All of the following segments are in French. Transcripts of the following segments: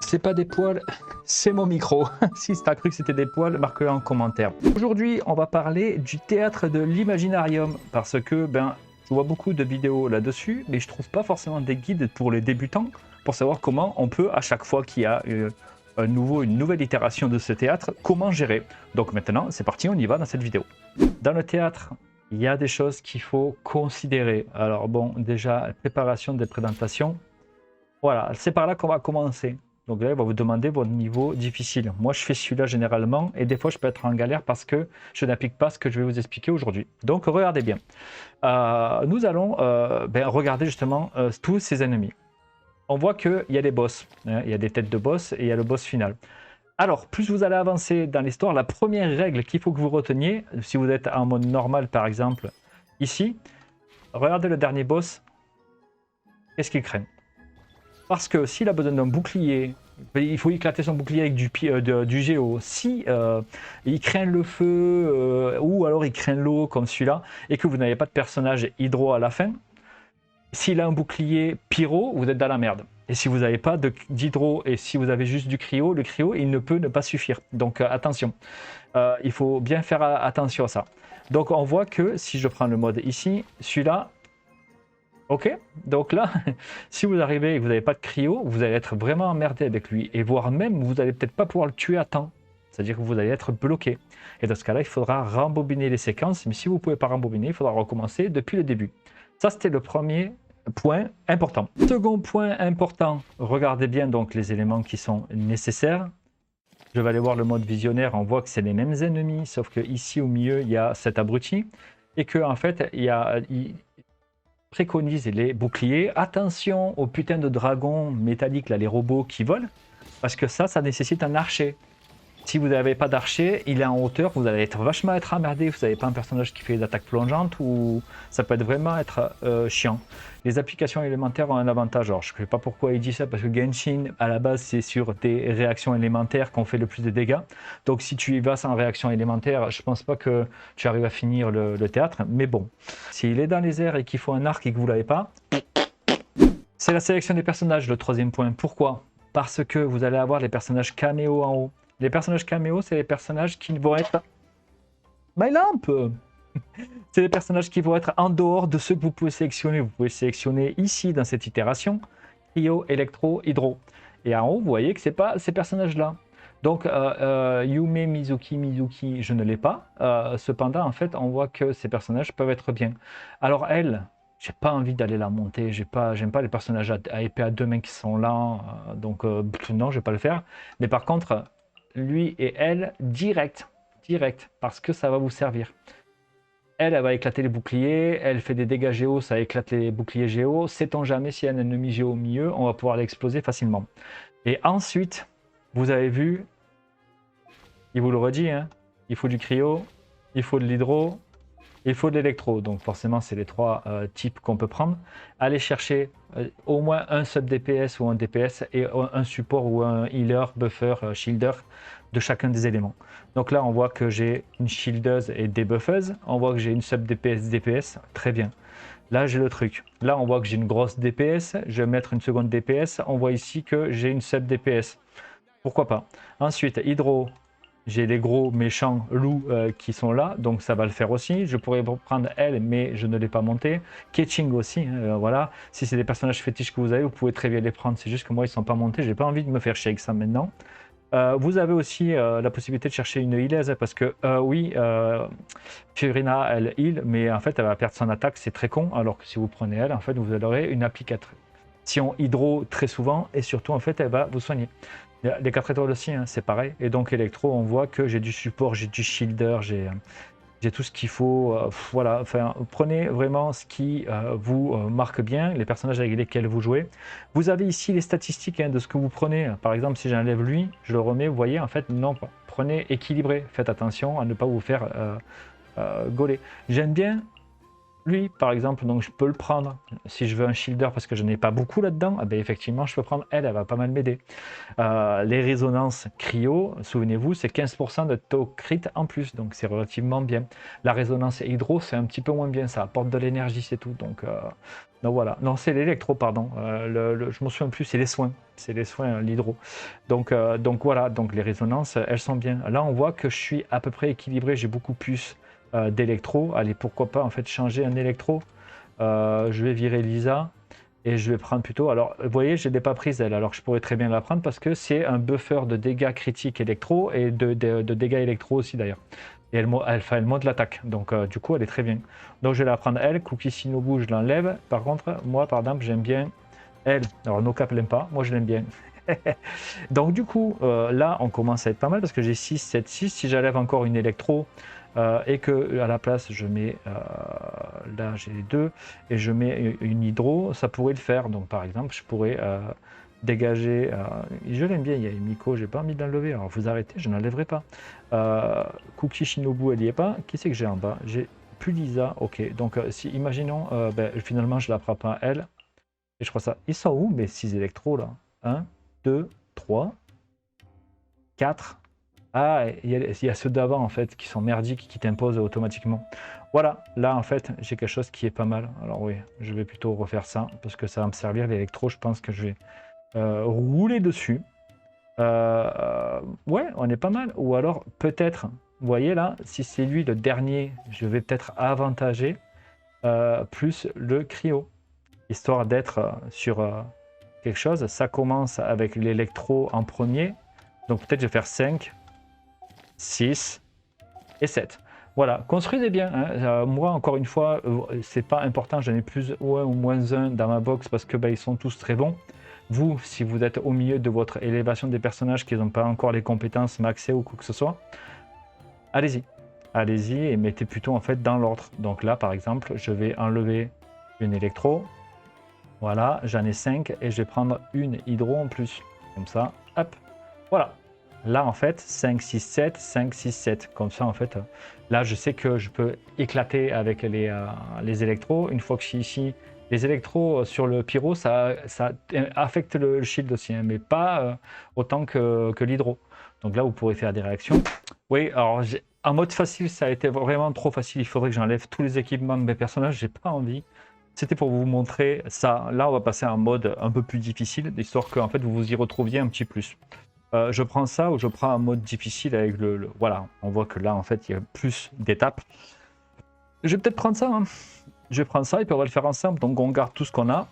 C'est pas des poils, c'est mon micro. Si tu as cru que c'était des poils, marque-le en commentaire. Aujourd'hui, on va parler du théâtre de l'Imaginarium parce que je vois beaucoup de vidéos là-dessus, mais je trouve pas forcément des guides pour les débutants pour savoir comment on peut, à chaque fois qu'il y a une nouvelle itération de ce théâtre, comment gérer. Donc maintenant, c'est parti, on y va dans cette vidéo. Dans le théâtre, il y a des choses qu'il faut considérer. Alors bon, déjà, préparation des présentations. Voilà, c'est par là qu'on va commencer. Donc là, il va vous demander votre niveau difficile. Moi, je fais celui-là généralement et des fois, je peux être en galère parce que je n'applique pas ce que je vais vous expliquer aujourd'hui. Donc, regardez bien. Nous allons regarder justement tous ces ennemis. On voit qu'il y a des boss, hein, il y a des têtes de boss et il y a le boss final. Alors, plus vous allez avancer dans l'histoire, la première règle qu'il faut que vous reteniez, si vous êtes en mode normal par exemple, ici, regardez le dernier boss, qu'est-ce qu'il craint? Parce que s'il a besoin d'un bouclier, il faut éclater son bouclier avec du géo. Si il craint le feu ou alors il craint l'eau comme celui-là et que vous n'avez pas de personnage hydro à la fin, s'il a un bouclier pyro, vous êtes dans la merde. Et si vous n'avez pas d'hydro et si vous avez juste du cryo, le cryo il ne peut ne pas suffire. Donc attention, il faut bien faire attention à ça. Donc on voit que si je prends le mode ici, celui-là, ok, donc là, si vous arrivez et que vous n'avez pas de cryo, vous allez être vraiment emmerdé avec lui. Et voire même, vous n'allez peut-être pas pouvoir le tuer à temps. C'est-à-dire que vous allez être bloqué. Et dans ce cas-là, il faudra rembobiner les séquences. Mais si vous ne pouvez pas rembobiner, il faudra recommencer depuis le début. Ça, c'était le premier point important. Second point important, regardez bien donc les éléments qui sont nécessaires. Je vais aller voir le mode visionnaire. On voit que c'est les mêmes ennemis, sauf que ici au milieu, il y a cet abruti. Et que en fait, il préconise les boucliers. Attention aux putains de dragons métalliques, là, les robots qui volent, parce que ça nécessite un archer. Si vous n'avez pas d'archer, il est en hauteur, vous allez vachement être emmerdé. Vous n'avez pas un personnage qui fait des attaques plongeantes ou ça peut être vraiment être chiant. Les applications élémentaires ont un avantage. Alors, je ne sais pas pourquoi il dit ça, parce que Genshin, à la base, c'est sur des réactions élémentaires qu'on fait le plus de dégâts. Donc, si tu y vas sans réaction élémentaire, je ne pense pas que tu arrives à finir le théâtre. Mais bon, s'il est dans les airs et qu'il faut un arc et que vous ne l'avez pas, c'est la sélection des personnages, le troisième point. Pourquoi? Parce que vous allez avoir les personnages caméo en haut. Les personnages caméo, c'est les personnages qui vont être... My lamp. C'est les personnages qui vont être en dehors de ceux que vous pouvez sélectionner. Vous pouvez sélectionner ici, dans cette itération, Cryo, Electro, Hydro. Et en haut, vous voyez que ce n'est pas ces personnages-là. Donc, Yume, Mizuki, je ne l'ai pas. Cependant, en fait, on voit que ces personnages peuvent être bien. Alors, elle, j'ai pas envie d'aller la monter. J'aime pas les personnages à épée à deux mains qui sont là. Donc, non, je vais pas le faire. Mais par contre, lui et elle, direct, parce que ça va vous servir. Elle va éclater les boucliers, elle fait des dégâts géo, ça éclate les boucliers géo. Sait-on jamais s'il y a un ennemi géo au milieu, on va pouvoir l'exploser facilement. Et ensuite, vous avez vu, il vous le redit, hein, il faut du cryo, il faut de l'hydro, il faut de l'électro. Donc forcément, c'est les trois types qu'on peut prendre. Allez chercher au moins un sub DPS ou un DPS et un support ou un healer, buffer, shielder de chacun des éléments. Donc là, on voit que j'ai une shieldeuse et des buffeuses. On voit que j'ai une sub DPS, très bien. Là, j'ai le truc. Là, on voit que j'ai une grosse DPS. Je vais mettre une seconde DPS. On voit ici que j'ai une sub DPS. Pourquoi pas? Ensuite, hydro. J'ai les gros méchants loups qui sont là, donc ça va le faire aussi. Je pourrais prendre elle, mais je ne l'ai pas monté. Ketching aussi, hein, voilà. Si c'est des personnages fétiches que vous avez, vous pouvez très bien les prendre. C'est juste que moi, ils ne sont pas montés. J'ai pas envie de me faire chier avec ça maintenant. Vous avez aussi la possibilité de chercher une healeuse, parce que oui, Fiorina, elle heal, mais en fait, elle va perdre son attaque. C'est très con, alors que si vous prenez elle, en fait, vous aurez une application hydro très souvent, et surtout, en fait, elle va vous soigner. Les 4 étoiles aussi, hein, c'est pareil. Et donc électro, on voit que j'ai du support, j'ai du shielder, j'ai tout ce qu'il faut. Voilà, enfin, prenez vraiment ce qui vous marque bien, les personnages avec lesquels vous jouez. Vous avez ici les statistiques de ce que vous prenez. Par exemple, si j'enlève lui, je le remets, vous voyez, en fait, non, prenez équilibré. Faites attention à ne pas vous faire gauler. J'aime bien Lui, par exemple, donc je peux le prendre. Si je veux un shielder parce que je n'ai pas beaucoup là-dedans, eh ben, effectivement, je peux prendre elle, elle va pas mal m'aider. Les résonances cryo, souvenez-vous, c'est 15% de taux crit en plus, donc c'est relativement bien. La résonance hydro, c'est un petit peu moins bien, ça apporte de l'énergie, c'est tout. Donc voilà. Non, c'est l'électro, pardon. Je me souviens plus, c'est les soins. C'est les soins, l'hydro. Donc voilà, donc les résonances, elles sont bien. Là, on voit que je suis à peu près équilibré, j'ai beaucoup plus d'électro. Allez, pourquoi pas en fait changer un électro. Je vais virer Lisa. Et je vais prendre plutôt. Alors, vous voyez, je ne l'ai pas prise elle. Alors, je pourrais très bien la prendre parce que c'est un buffer de dégâts critiques électro et de dégâts électro aussi d'ailleurs. Et elle monte l'attaque. Donc, du coup, elle est très bien. Donc, je vais la prendre elle. Cookie Shinobu, je l'enlève. Par contre, moi, par exemple, j'aime bien elle. Alors, NoCap l'aime pas. Moi, je l'aime bien. Donc, du coup, là, on commence à être pas mal parce que j'ai 6, 7, 6. Si j'enlève encore une électro. Et que à la place je mets là j'ai les deux et je mets une hydro, ça pourrait le faire. Donc par exemple je pourrais dégager, je l'aime bien, il y a Miko, j'ai pas envie d'enlever, alors vous arrêtez, je n'enlèverai pas. Cookie Shinobu elle y est pas, qui c'est que j'ai en bas? J'ai plus Lisa, ok, donc si imaginons finalement je la prends pas elle et je crois ça, ils sont où mes 6 électros là? 1, 2, 3, 4. Ah, il y a ceux d'avant en fait qui sont merdiques, qui t'imposent automatiquement. Voilà, là en fait j'ai quelque chose qui est pas mal. Alors oui, je vais plutôt refaire ça parce que ça va me servir l'électro. Je pense que je vais rouler dessus. Ouais, on est pas mal. Ou alors peut-être, vous voyez là, si c'est lui le dernier, je vais peut-être avantager plus le cryo, histoire d'être sur quelque chose. Ça commence avec l'électro en premier. Donc peut-être je vais faire 5. 6 et 7. Voilà, construisez bien. Hein. Moi, encore une fois, c'est pas important, j'en ai plus ou moins un dans ma box parce que ils sont tous très bons. Vous, si vous êtes au milieu de votre élévation des personnages qui n'ont pas encore les compétences maxées ou quoi que ce soit, allez-y. Allez-y et mettez plutôt en fait dans l'ordre. Donc là, par exemple, je vais enlever une électro. Voilà, j'en ai 5 et je vais prendre une hydro en plus. Comme ça, hop, voilà. Là, en fait, 5, 6, 7, 5, 6, 7. Comme ça, en fait, là, je sais que je peux éclater avec les électros. Une fois que je suis ici, les électros sur le pyro, ça affecte le shield aussi, hein, mais pas autant que l'hydro. Donc là, vous pourrez faire des réactions. Oui, alors, en mode facile, ça a été vraiment trop facile. Il faudrait que j'enlève tous les équipements de mes personnages. J'ai pas envie. C'était pour vous montrer ça. Là, on va passer à un mode un peu plus difficile, histoire que en fait, vous vous y retrouviez un petit plus. Je prends ça ou je prends un mode difficile avec Voilà, on voit que là, en fait, il y a plus d'étapes. Je vais peut-être prendre ça. Hein. Je vais prendre ça et puis on va le faire ensemble. Donc, on garde tout ce qu'on a.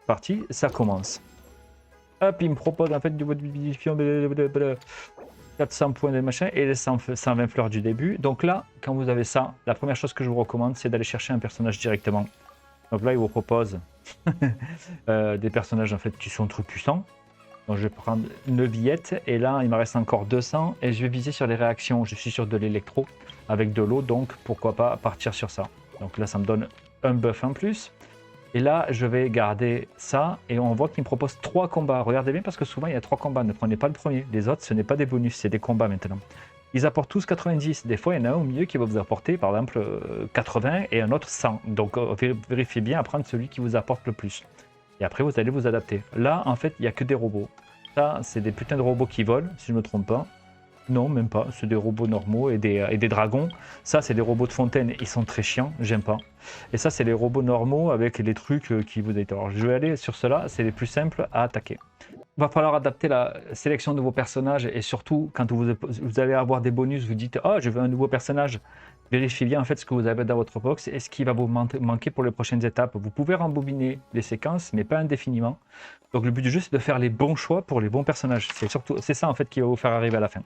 Parti, ça commence. Hop, il me propose en fait du modifiant 400 points de machin et les 120 fleurs du début. Donc là, quand vous avez ça, la première chose que je vous recommande, c'est d'aller chercher un personnage directement. Donc là, il vous propose des personnages en fait qui sont trop puissants. Donc je vais prendre une billette et là il me reste encore 200 et je vais viser sur les réactions. Je suis sur de l'électro avec de l'eau, donc pourquoi pas partir sur ça. Donc là ça me donne un buff en plus. Et là je vais garder ça et on voit qu'il me propose 3 combats. Regardez bien parce que souvent il y a 3 combats, ne prenez pas le premier. Les autres ce n'est pas des bonus, c'est des combats maintenant. Ils apportent tous 90. Des fois, il y en a un au milieu qui va vous apporter, par exemple, 80 et un autre 100. Donc, vérifiez bien à prendre celui qui vous apporte le plus. Et après, vous allez vous adapter. Là, en fait, il n'y a que des robots. Ça, c'est des putains de robots qui volent, si je ne me trompe pas. Non, même pas. C'est des robots normaux et des dragons. Ça, c'est des robots de fontaine. Ils sont très chiants. J'aime pas. Et ça, c'est les robots normaux avec les trucs qui vous aident. Alors, je vais aller sur ceux-là. C'est les plus simples à attaquer. Il va falloir adapter la sélection de vos personnages et surtout quand vous allez avoir des bonus, vous dites oh je veux un nouveau personnage, vérifiez bien en fait ce que vous avez dans votre box et ce qui va vous manquer pour les prochaines étapes. Vous pouvez rembobiner les séquences mais pas indéfiniment. Donc le but du jeu c'est de faire les bons choix pour les bons personnages. C'est ça en fait qui va vous faire arriver à la fin.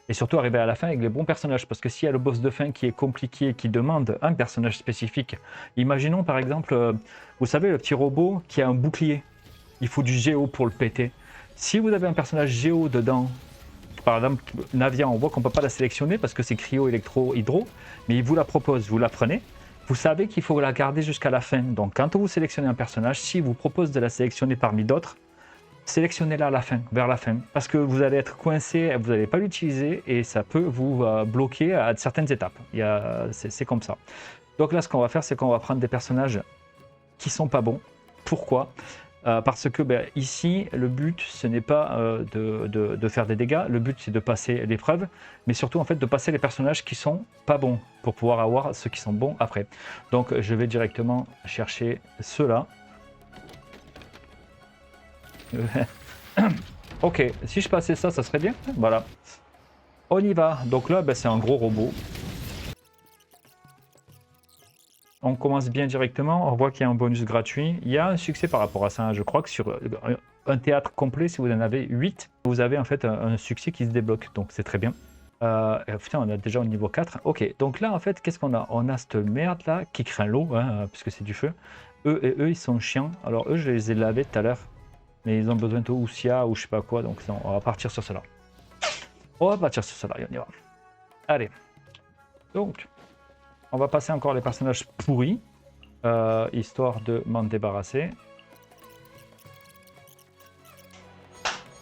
Et surtout arriver à la fin avec les bons personnages parce que s'il y a le boss de fin qui est compliqué, qui demande un personnage spécifique, imaginons par exemple, vous savez le petit robot qui a un bouclier, il faut du géo pour le péter. Si vous avez un personnage géo dedans, par exemple Navia, on voit qu'on ne peut pas la sélectionner parce que c'est cryo, électro, hydro, mais il vous la propose, vous la prenez. Vous savez qu'il faut la garder jusqu'à la fin. Donc quand vous sélectionnez un personnage, s'il vous propose de la sélectionner parmi d'autres, sélectionnez-la à la fin, vers la fin, parce que vous allez être coincé, vous n'allez pas l'utiliser et ça peut vous bloquer à certaines étapes. C'est comme ça. Donc là, ce qu'on va faire, c'est qu'on va prendre des personnages qui sont pas bons. Pourquoi ? Parce que ici, le but, ce n'est pas de faire des dégâts, le but, c'est de passer l'épreuve, mais surtout, en fait, de passer les personnages qui sont pas bons, pour pouvoir avoir ceux qui sont bons après. Donc, je vais directement chercher ceux-là. Ok, si je passais ça, ça serait bien. Voilà. On y va. Donc là, c'est un gros robot. On commence bien directement, on voit qu'il y a un bonus gratuit. Il y a un succès par rapport à ça. Je crois que sur un théâtre complet, si vous en avez 8, vous avez en fait un succès qui se débloque. Donc c'est très bien. Putain, on est déjà au niveau 4. Ok, donc là en fait, qu'est-ce qu'on a? On a cette merde là qui craint l'eau, hein, puisque c'est du feu. Eux, ils sont chiants. Alors eux, je les ai lavés tout à l'heure. Mais ils ont besoin de Oussia ou je sais pas quoi. Donc on va partir sur cela. On va partir sur cela et on y va. Allez. Donc... on va passer encore les personnages pourris, histoire de m'en débarrasser.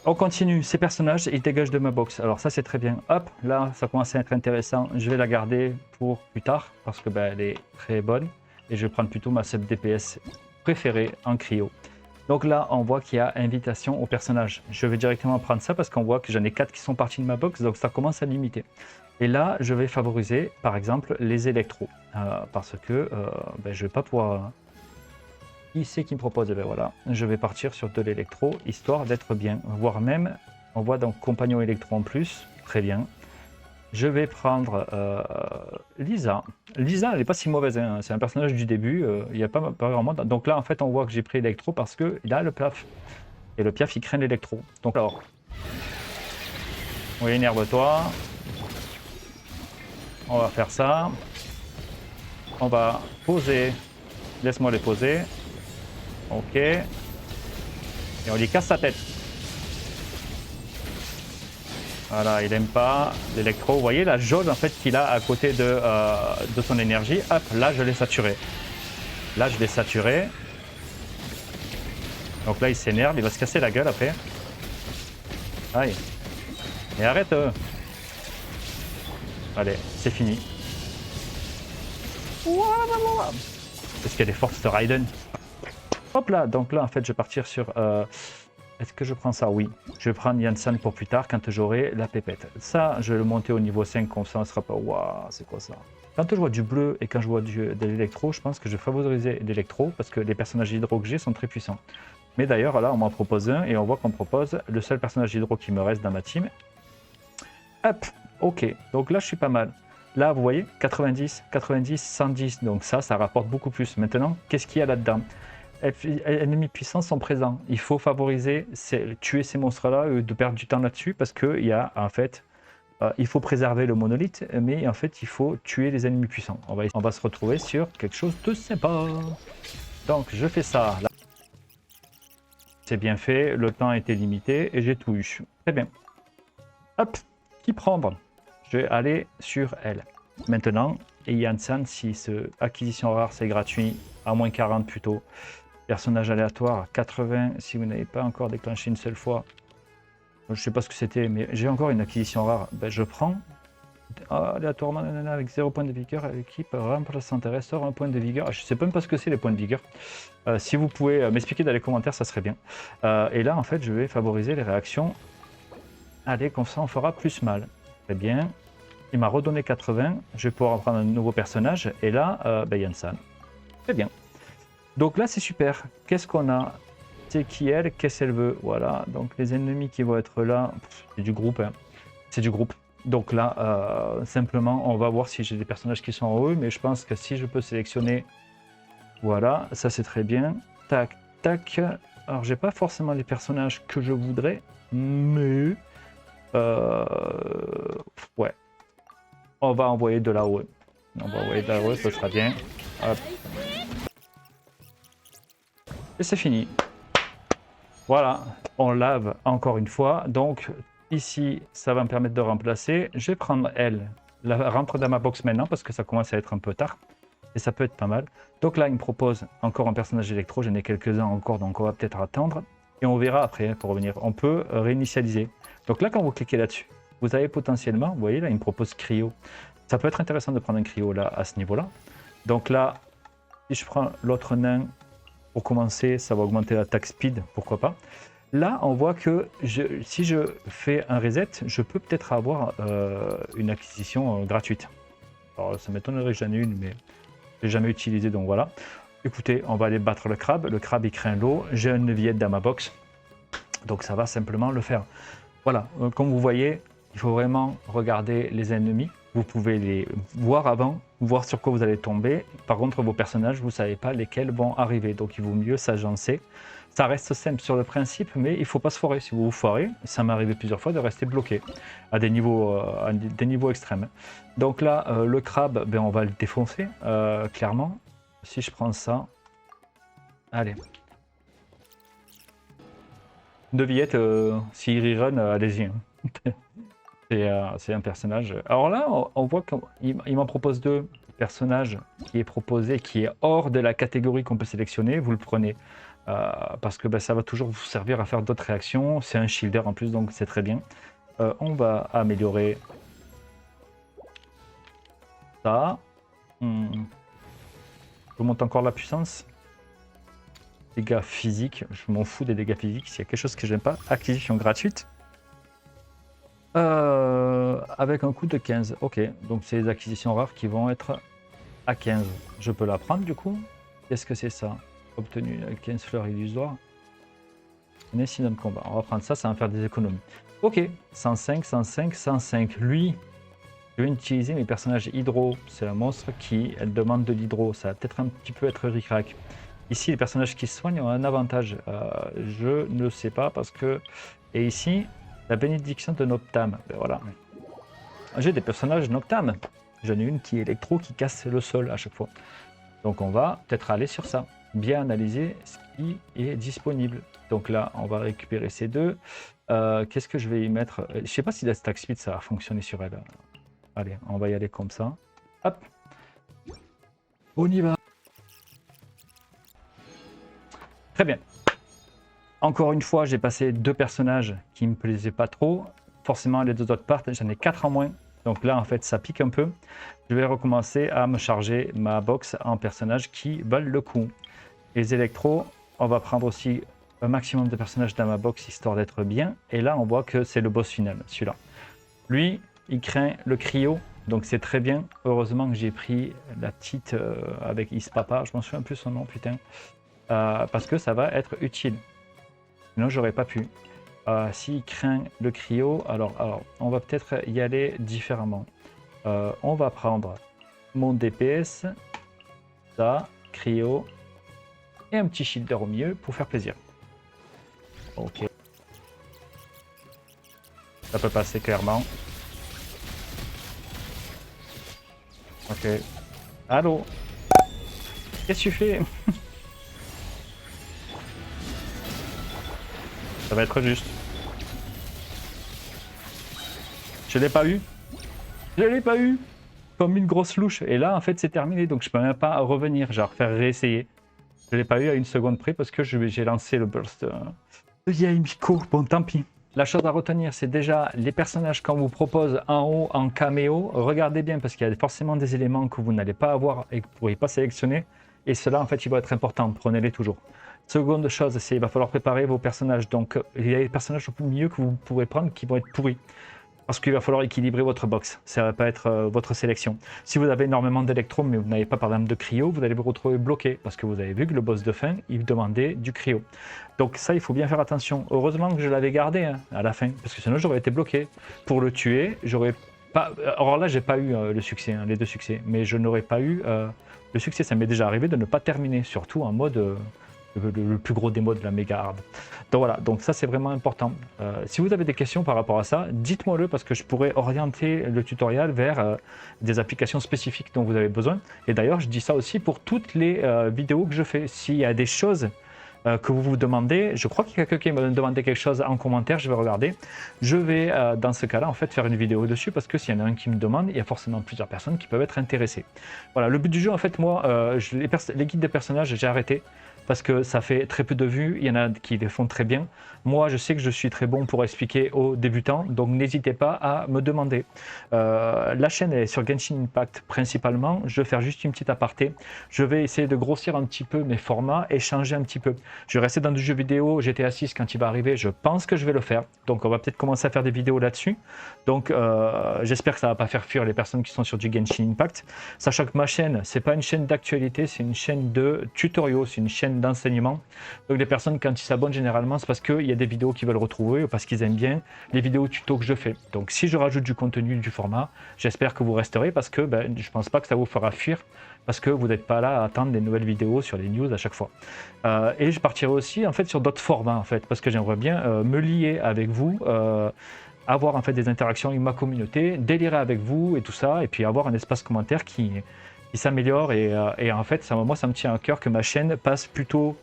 On continue, ces personnages, ils dégagent de ma box. Alors ça, c'est très bien. Hop, là, ça commence à être intéressant. Je vais la garder pour plus tard, parce que elle est très bonne. Et je vais prendre plutôt ma sub DPS préférée en cryo. Donc là, on voit qu'il y a invitation aux personnages. Je vais directement prendre ça, parce qu'on voit que j'en ai 4 qui sont partis de ma box, donc ça commence à limiter. Et là, je vais favoriser, par exemple, les électros. Parce que je ne vais pas pouvoir... Qui c'est qui me propose? Voilà, je vais partir sur de l'électro, histoire d'être bien. Voire même, on voit donc compagnon électro en plus. Très bien. Je vais prendre Lisa. Lisa, elle n'est pas si mauvaise. Hein. C'est un personnage du début. Il n'y a pas vraiment... Donc là, en fait, on voit que j'ai pris électro parce qu'il a le piaf. Et le piaf, il craint l'électro. Donc alors... oui, énerve-toi. On va faire ça. On va poser. Laisse-moi les poser. Ok. Et on lui casse sa tête. Voilà, il aime pas l'électro. Vous voyez la jauge en fait qu'il a à côté de son énergie. Hop, là je l'ai saturé. Là je l'ai saturé. Donc là il s'énerve, il va se casser la gueule après. Aïe. Et arrête. Allez, c'est fini. Est-ce qu'elle est forte cette Raiden? Hop là, donc là en fait je vais partir sur... est-ce que je prends ça? Oui. Je vais prendre Yansan pour plus tard quand j'aurai la pépette. Ça, je vais le monter au niveau 5 comme ça, on ne sera pas... waouh, c'est quoi ça? Quand je vois du bleu et quand je vois de l'électro, je pense que je vais favoriser l'électro parce que les personnages hydro que j'ai sont très puissants. Mais d'ailleurs, là on m'en propose un et on voit qu'on me propose le seul personnage hydro qui me reste dans ma team. Hop, ok, donc là je suis pas mal. Là, vous voyez, 90, 90, 110, donc ça rapporte beaucoup plus. Maintenant, qu'est-ce qu'il y a là-dedans? Ennemis puissants sont présents. Il faut favoriser, tuer ces monstres-là, de perdre du temps là-dessus, parce qu'il y a, en fait, il faut préserver le monolithe, mais en fait, il faut tuer les ennemis puissants. On va se retrouver sur quelque chose de sympa. Donc, je fais ça. Là. C'est bien fait, le temps a été limité, et j'ai tout eu. Très bien. Hop, qui prendre? Je vais aller sur elle. Maintenant, et Yansan, si ce acquisition rare c'est gratuit, à moins 40 plutôt. Personnage aléatoire, 80 si vous n'avez pas encore déclenché une seule fois. Je ne sais pas ce que c'était, mais j'ai encore une acquisition rare. Je prends aléatoirement avec 0 point de vigueur, l'équipe remplaçante restaure 1 point de vigueur. Je ne sais même pas ce que c'est les points de vigueur. Si vous pouvez m'expliquer dans les commentaires, ça serait bien. Et là, en fait, je vais favoriser les réactions. Allez, comme ça, on fera plus mal. Très bien. Il m'a redonné 80. Je vais pouvoir prendre un nouveau personnage. Et là, Yansan. Très bien. Donc là, c'est super. Qu'est-ce qu'on a? C'est qui elle? Qu'est-ce qu'elle veut? Voilà. Donc les ennemis qui vont être là, c'est du groupe. Hein. C'est du groupe. Donc là, simplement, on va voir si j'ai des personnages qui sont en haut. Mais je pense que si je peux sélectionner... voilà, ça c'est très bien. Tac, tac. Alors, j'ai pas forcément les personnages que je voudrais. Mais... ouais. On va envoyer de là-haut. On va envoyer de là-haut, ce sera bien. Hop. Et c'est fini. Voilà, on lave encore une fois. Donc ici, ça va me permettre de remplacer. Je vais prendre elle. La rentre dans ma box maintenant parce que ça commence à être un peu tard. Et ça peut être pas mal. Donc là, il me propose encore un personnage électro. J'en ai quelques-uns encore, donc on va peut-être attendre. Et on verra après, hein, pour revenir. On peut réinitialiser. Donc là, quand vous cliquez là-dessus, vous avez potentiellement, vous voyez là, il me propose cryo. Ça peut être intéressant de prendre un cryo là, à ce niveau-là. Donc là, si je prends l'autre nain, pour commencer, ça va augmenter l'attaque speed, pourquoi pas. Là, on voit que si je fais un reset, je peux peut-être avoir une acquisition gratuite. Alors, ça m'étonnerait que j'en ai une, mais je l'ai jamais utilisé, donc voilà. Écoutez, on va aller battre le crabe. Le crabe, il craint l'eau. J'ai une viette dans ma box, donc ça va simplement le faire. Voilà, comme vous voyez, il faut vraiment regarder les ennemis. Vous pouvez les voir avant, voir sur quoi vous allez tomber. Par contre, vos personnages, vous ne savez pas lesquels vont arriver, donc il vaut mieux s'agencer. Ça reste simple sur le principe, mais il ne faut pas se foirer. Si vous vous foirez, ça m'est arrivé plusieurs fois de rester bloqué à des niveaux extrêmes. Donc là, le crabe, ben, on va le défoncer, clairement. Si je prends ça, allez. De Villette, s'il rerun, allez-y. Hein. C'est un personnage. Alors là, on voit qu'il m'en propose deux personnages qui est proposé, qui est hors de la catégorie qu'on peut sélectionner. Vous le prenez parce que ben, ça va toujours vous servir à faire d'autres réactions. C'est un shielder en plus, donc c'est très bien. On va améliorer ça. Je monte encore la puissance. Dégâts physiques, je m'en fous des dégâts physiques. S'il y a quelque chose que j'aime pas, acquisition gratuite. Avec un coût de 15. Ok, donc c'est les acquisitions rares qui vont être à 15. Je peux la prendre du coup. Qu'est-ce que c'est ça? Obtenu 15 fleurs illusoires. Un incident de combat. On va prendre ça, ça va me faire des économies. Ok, 105, 105, 105. Lui, je vais utiliser mes personnages hydro. C'est un monstre qui demande de l'hydro. Ça va peut-être un petit peu être ric-rac. Ici, les personnages qui se soignent ont un avantage. Je ne le sais pas parce que... Et ici, la bénédiction de Noctam. Ben voilà. J'ai des personnages Noctam. J'en ai une qui est électro, qui casse le sol à chaque fois. Donc on va peut-être aller sur ça. Bien analyser ce qui est disponible. Donc là, on va récupérer ces deux. Qu'est-ce que je vais y mettre? Je ne sais pas si la stack speed, ça va fonctionner sur elle. Allez, on va y aller comme ça. Hop. On y va. Très bien. Encore une fois, j'ai passé deux personnages qui ne me plaisaient pas trop. Forcément, les deux autres partent. J'en ai 4 en moins. Donc là, en fait, ça pique un peu. Je vais recommencer à me charger ma box en personnages qui valent le coup. Les électros, on va prendre aussi un maximum de personnages dans ma box histoire d'être bien. Et là, on voit que c'est le boss final, celui-là. Lui, il craint le cryo. Donc c'est très bien. Heureusement que j'ai pris la petite avec Ispapa. Je m'en souviens plus son nom, putain. Parce que ça va être utile. Sinon, j'aurais pas pu. S'il craint le cryo, alors, on va peut-être y aller différemment. On va prendre mon DPS, ça, cryo, et un petit shielder au milieu pour faire plaisir. Ok. Ça peut passer clairement. Ok. Allô? Qu'est-ce que tu fais? Ça va être juste. Je l'ai pas eu. Je l'ai pas eu. Comme une grosse louche. Et là, en fait, c'est terminé. Donc, je peux même pas revenir. Genre, faire réessayer. Je l'ai pas eu à une seconde près parce que j'ai lancé le burst de Yaimiko. Bon, tant pis. La chose à retenir, c'est déjà les personnages qu'on vous propose en haut en caméo. Regardez bien parce qu'il y a forcément des éléments que vous n'allez pas avoir et que vous ne pourrez pas sélectionner. Et cela, en fait, il va être important. Prenez-les toujours. Seconde chose, c'est qu'il va falloir préparer vos personnages. Donc, il y a des personnages au milieu que vous pourrez prendre qui vont être pourris. Parce qu'il va falloir équilibrer votre box. Ça ne va pas être votre sélection. Si vous avez énormément d'électro, mais vous n'avez pas par exemple de cryo, vous allez vous retrouver bloqué. Parce que vous avez vu que le boss de fin, il demandait du cryo. Donc ça, il faut bien faire attention. Heureusement que je l'avais gardé à la fin. Parce que sinon, j'aurais été bloqué. Pour le tuer, j'aurais pas... Alors là, j'ai pas eu le succès, les 2 succès. Mais je n'aurais pas eu le succès. Ça m'est déjà arrivé de ne pas terminer. Surtout en mode... le plus gros démo de la méga hard. Donc voilà, donc ça c'est vraiment important. Si vous avez des questions par rapport à ça, dites-moi-le parce que je pourrais orienter le tutoriel vers des applications spécifiques dont vous avez besoin. Et d'ailleurs, je dis ça aussi pour toutes les vidéos que je fais. S'il y a des choses que vous vous demandez, je crois qu'il y a quelqu'un qui m'a demandé quelque chose en commentaire, je vais regarder. Je vais dans ce cas-là en fait faire une vidéo dessus parce que s'il y en a un qui me demande, il y a forcément plusieurs personnes qui peuvent être intéressées. Voilà, le but du jeu en fait, moi, les guides des personnages, j'ai arrêté. parce que ça fait très peu de vues, il y en a qui les font très bien. Moi, je sais que je suis très bon pour expliquer aux débutants, donc n'hésitez pas à me demander. La chaîne est sur Genshin Impact principalement, je vais faire juste une petite aparté. Je vais essayer de grossir un petit peu mes formats et changer un petit peu. Je vais rester dans du jeu vidéo GTA 6 quand il va arriver, je pense que je vais le faire. Donc on va peut-être commencer à faire des vidéos là-dessus. Donc j'espère que ça ne va pas faire fuir les personnes qui sont sur du Genshin Impact. Sachant que ma chaîne, c'est pas une chaîne d'actualité, c'est une chaîne de tutoriaux, c'est une chaîne d'enseignement. Donc les personnes quand ils s'abonnent généralement, c'est parce qu'il y a des vidéos qu'ils veulent retrouver ou parce qu'ils aiment bien les vidéos tuto que je fais. Donc si je rajoute du contenu, du format, j'espère que vous resterez parce que je pense pas que ça vous fera fuir parce que vous n'êtes pas là à attendre des nouvelles vidéos sur les news à chaque fois. Et je partirai aussi en fait sur d'autres formats en fait parce que j'aimerais bien me lier avec vous, avoir en fait des interactions avec ma communauté, délirer avec vous et tout ça, et puis avoir un espace commentaire qui s'améliore et en fait moi ça me tient à cœur que ma chaîne passe plutôt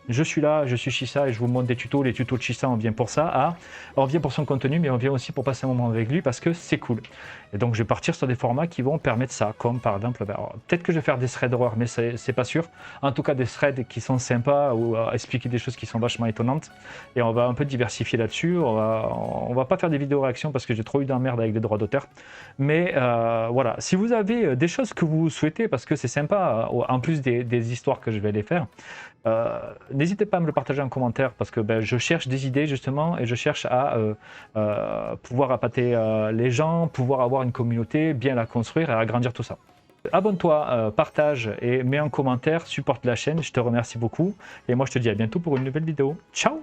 je suis là, je suis Chissa et je vous montre des tutos, les tutos de Chissa on vient pour ça, on vient pour son contenu mais on vient aussi pour passer un moment avec lui parce que c'est cool. Et donc je vais partir sur des formats qui vont permettre ça, comme par exemple, peut-être que je vais faire des threads horreur mais c'est pas sûr, en tout cas des threads qui sont sympas ou expliquer des choses qui sont vachement étonnantes et on va un peu diversifier là-dessus, on va pas faire des vidéos réactions parce que j'ai trop eu d'emmerde avec les droits d'auteur, mais voilà, si vous avez des choses que vous souhaitez parce que c'est sympa, en plus des histoires que je vais les faire, n'hésitez pas à me le partager en commentaire parce que je cherche des idées justement et je cherche à pouvoir appâter les gens, pouvoir avoir une communauté, bien la construire et agrandir tout ça. Abonne-toi, partage et mets un commentaire, supporte la chaîne, je te remercie beaucoup et moi je te dis à bientôt pour une nouvelle vidéo. Ciao!